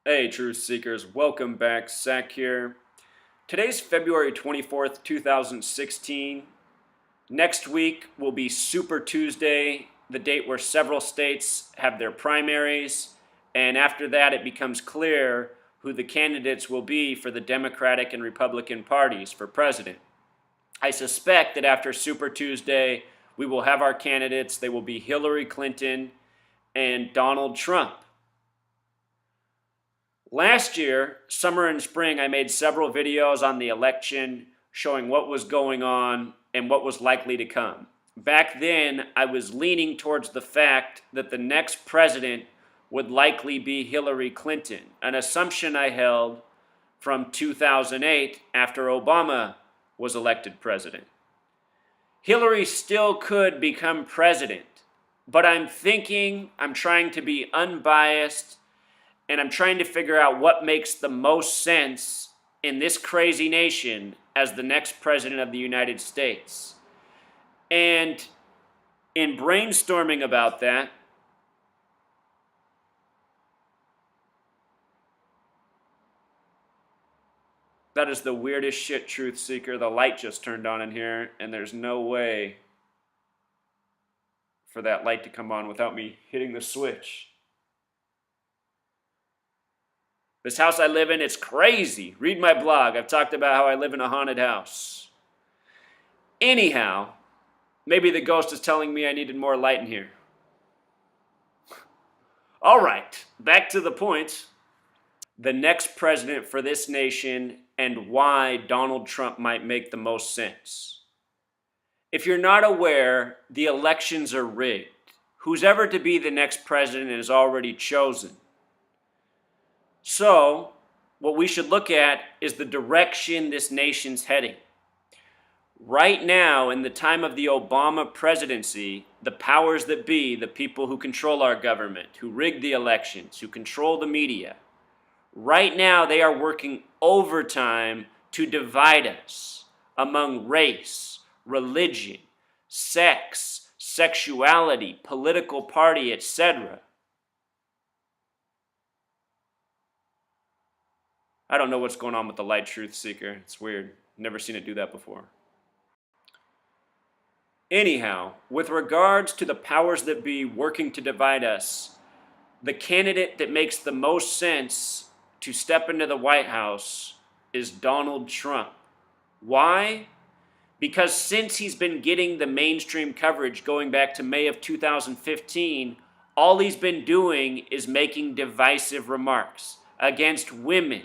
Hey, Truth Seekers, welcome back. Zach here. Today's February 24th, 2016. Next week will be Super Tuesday, the date where several states have their primaries. And after that, it becomes clear who the candidates will be for the Democratic and Republican parties for president. I suspect that after Super Tuesday, we will have our candidates. They will be Hillary Clinton and Donald Trump. Last year, summer and spring, I made several videos on the election showing what was going on and what was likely to come. Back then, I was leaning towards the fact that the next president would likely be Hillary Clinton, an assumption I held from 2008 after Obama was elected president. Hillary still could become president, but I'm trying to be unbiased, and I'm trying to figure out what makes the most sense in this crazy nation as the next president of the United States. And in brainstorming about that, that is the weirdest shit, Truth Seeker. The light just turned on in here, and there's no way for that light to come on without me hitting the switch. This house I live in, it's crazy. Read my blog. I've talked about how I live in a haunted house. Anyhow, maybe the ghost is telling me I needed more light in here. All right, back to the point. The next president for this nation and why Donald Trump might make the most sense. If you're not aware, the elections are rigged. Who's ever to be the next president is already chosen. So, what we should look at is the direction this nation's heading. Right now, in the time of the Obama presidency, the powers that be, the people who control our government, who rig the elections, who control the media, right now they are working overtime to divide us among race, religion, sex, sexuality, political party, etc. I don't know what's going on with the light, Truth Seeker. It's weird. Never seen it do that before. Anyhow, with regards to the powers that be working to divide us, the candidate that makes the most sense to step into the White House is Donald Trump. Why? Because since he's been getting the mainstream coverage going back to May of 2015, all he's been doing is making divisive remarks against women,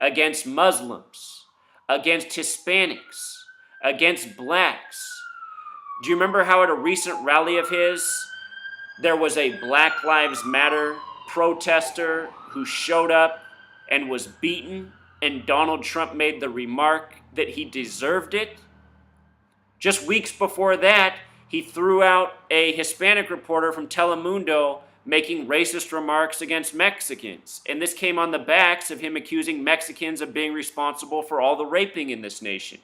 against Muslims, against Hispanics, against blacks. Do you remember how at a recent rally of his, there was a Black Lives Matter protester who showed up and was beaten, and Donald Trump made the remark that he deserved it? Just weeks before that, he threw out a Hispanic reporter from Telemundo making racist remarks against Mexicans. And this came on the backs of him accusing Mexicans of being responsible for all the raping in this nation.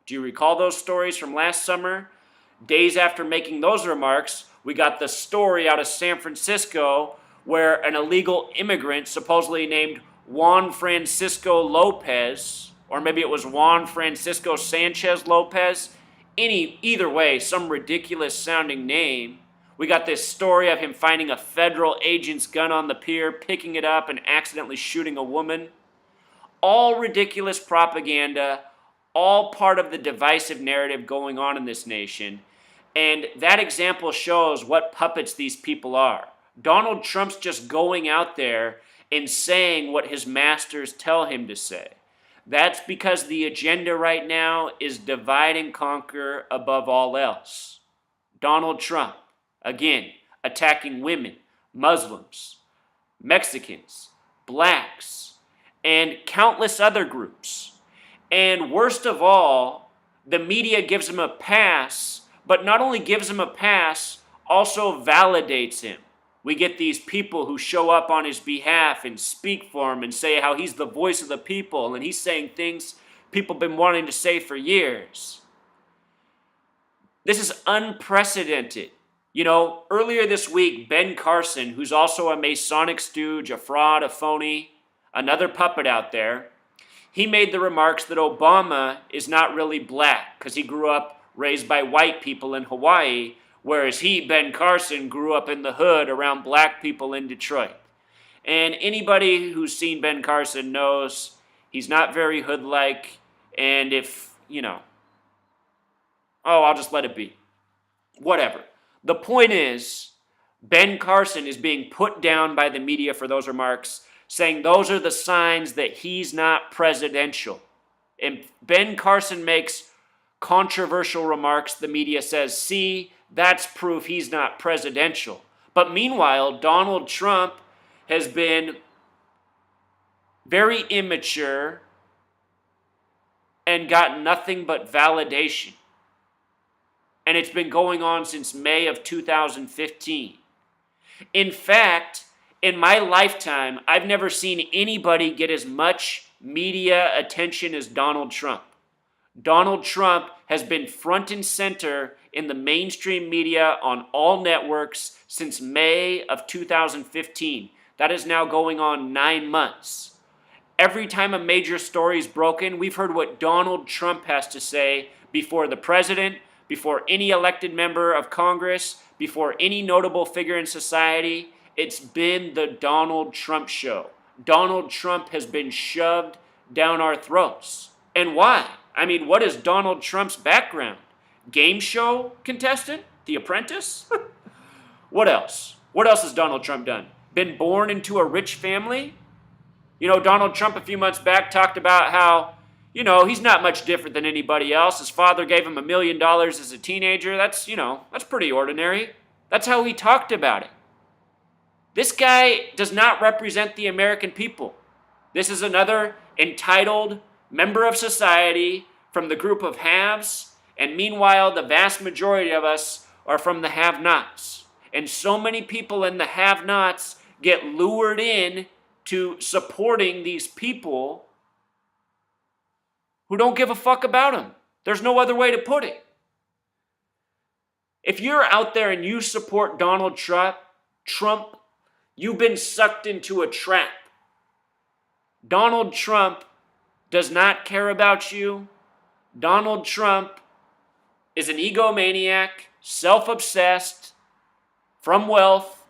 Do you recall those stories from last summer? Days after making those remarks, we got the story out of San Francisco where an illegal immigrant supposedly named Juan Francisco Lopez, or maybe it was Juan Francisco Sanchez Lopez, either way, some ridiculous sounding name. We got this story of him finding a federal agent's gun on the pier, picking it up and accidentally shooting a woman. All ridiculous propaganda, all part of the divisive narrative going on in this nation. And that example shows what puppets these people are. Donald Trump's just going out there and saying what his masters tell him to say. That's because the agenda right now is divide and conquer above all else. Donald Trump, again, attacking women, Muslims, Mexicans, blacks, and countless other groups. And worst of all, the media gives him a pass, but not only gives him a pass, also validates him. We get these people who show up on his behalf and speak for him and say how he's the voice of the people and he's saying things people have been wanting to say for years. This is unprecedented. Earlier this week, Ben Carson, who's also a Masonic stooge, a fraud, a phony, another puppet out there, he made the remarks that Obama is not really black because he grew up raised by white people in Hawaii, whereas he, Ben Carson, grew up in the hood around black people in Detroit. And anybody who's seen Ben Carson knows he's not very hood-like, and I'll just let it be. Whatever. The point is, Ben Carson is being put down by the media for those remarks, saying those are the signs that he's not presidential. And Ben Carson makes controversial remarks. The media says, see, that's proof he's not presidential. But meanwhile, Donald Trump has been very immature and got nothing but validation. And it's been going on since May of 2015. In fact, in my lifetime, I've never seen anybody get as much media attention as Donald Trump. Donald Trump has been front and center in the mainstream media on all networks since May of 2015. That is now going on 9 months. Every time a major story is broken, we've heard what Donald Trump has to say before the president, before any elected member of Congress, before any notable figure in society. It's been the Donald Trump show. Donald Trump has been shoved down our throats. And why? I mean, what is Donald Trump's background? Game show contestant? The Apprentice? What else? What else has Donald Trump done? Been born into a rich family? Donald Trump a few months back talked about how, he's not much different than anybody else. His father gave him $1 million as a teenager. That's pretty ordinary. That's how he talked about it. This guy does not represent the American people. This is another entitled member of society from the group of haves, and meanwhile, the vast majority of us are from the have-nots. And so many people in the have-nots get lured in to supporting these people who don't give a fuck about them. There's no other way to put it. If you're out there and you support Donald Trump, you've been sucked into a trap. Donald Trump does not care about you. Donald Trump is an egomaniac, self-obsessed, from wealth,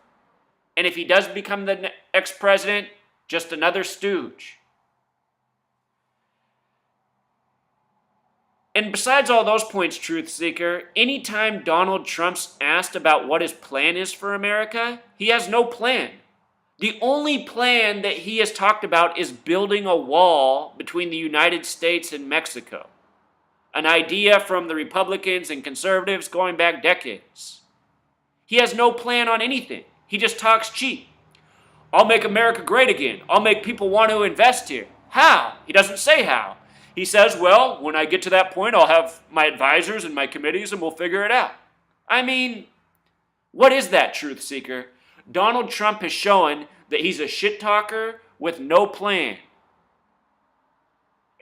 and if he does become the ex-president, just another stooge. And besides all those points, Truth Seeker, anytime Donald Trump's asked about what his plan is for America, he has no plan. The only plan that he has talked about is building a wall between the United States and Mexico. An idea from the Republicans and conservatives going back decades. He has no plan on anything. He just talks cheap. I'll make America great again. I'll make people want to invest here. How? He doesn't say how. He says, well, when I get to that point, I'll have my advisors and my committees and we'll figure it out. I mean, what is that, Truth Seeker? Donald Trump has shown that he's a shit talker with no plan.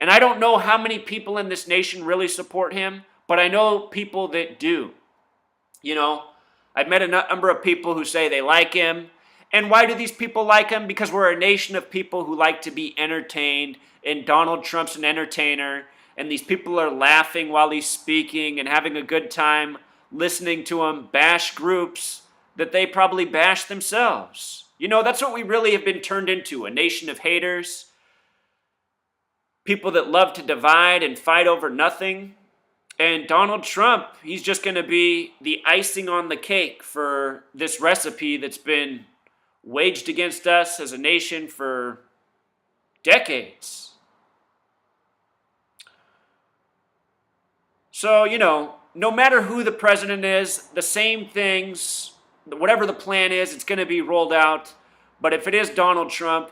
And I don't know how many people in this nation really support him, but I know people that do. I've met a number of people who say they like him. And why do these people like him? Because we're a nation of people who like to be entertained, and Donald Trump's an entertainer, and these people are laughing while he's speaking and having a good time listening to him bash groups that they probably bash themselves. That's what we really have been turned into, a nation of haters, people that love to divide and fight over nothing. And Donald Trump, he's just going to be the icing on the cake for this recipe that's been waged against us as a nation for decades. So, no matter who the president is, the same things, whatever the plan is, it's going to be rolled out. But if it is Donald Trump,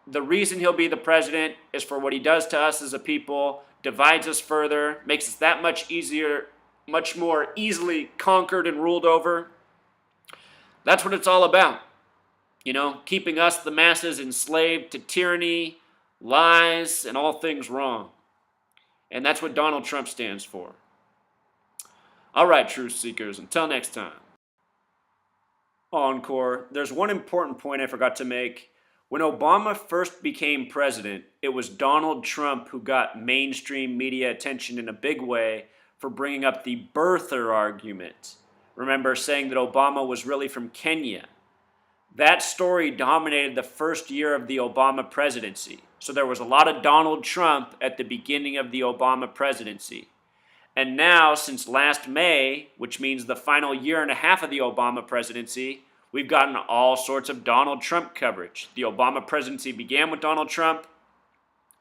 the reason he'll be the president is for what he does to us as a people, divides us further, makes us that much easier, much more easily conquered and ruled over. That's what it's all about. Keeping us, the masses, enslaved to tyranny, lies, and all things wrong. And that's what Donald Trump stands for. All right, Truth Seekers, until next time. Encore, there's one important point I forgot to make. When Obama first became president, it was Donald Trump who got mainstream media attention in a big way for bringing up the birther argument. Remember, saying that Obama was really from Kenya. That story dominated the first year of the Obama presidency. So there was a lot of Donald Trump at the beginning of the Obama presidency. And now, since last May, which means the final year and a half of the Obama presidency, we've gotten all sorts of Donald Trump coverage. The Obama presidency began with Donald Trump,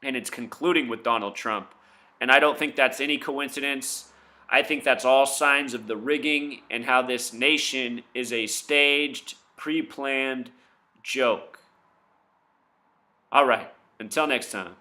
and it's concluding with Donald Trump. And I don't think that's any coincidence. I think that's all signs of the rigging and how this nation is a staged, pre-planned joke. All right, until next time.